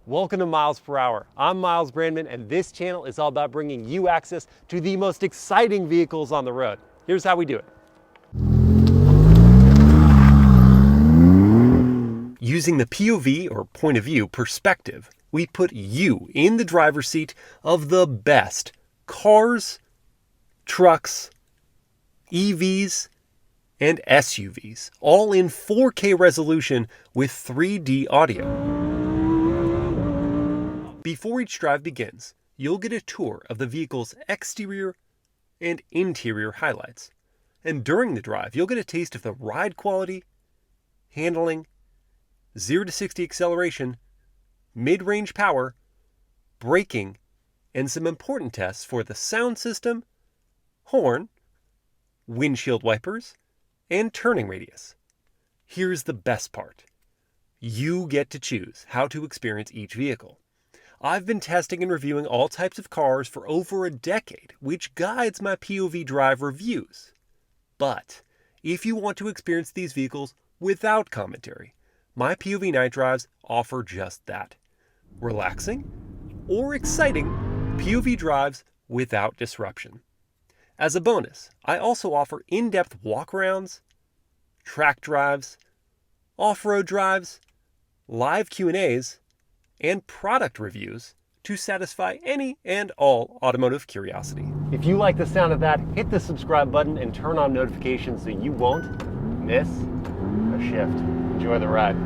Welcome to Miles Per Hour. I'm Miles Branman, and this channel is all about bringing you access to the most exciting vehicles on the road. Here's how we do it. Using the POV, or point of view, perspective, we put you in the driver's seat of the best cars, trucks, EVs, and SUVs, all in 4K resolution with 3D audio. Before each drive begins, you'll get a tour of the vehicle's exterior and interior highlights. And during the drive, you'll get a taste of the ride quality, handling, 0 to 60 acceleration, mid-range power, braking, and some important tests for the sound system, horn, windshield wipers, and turning radius. Here's the best part. You get to choose how to experience each vehicle. I've been testing and reviewing all types of cars for over a decade, which guides my POV Drive reviews. But if you want to experience these vehicles without commentary, my POV Night Drives offer just that. Relaxing or exciting POV drives without disruption. As a bonus, I also offer in-depth walkarounds, track drives, off-road drives, live Q&As, and product reviews to satisfy any and all automotive curiosity. If you like the sound of that, hit the subscribe button and turn on notifications so you won't miss a shift. Enjoy the ride.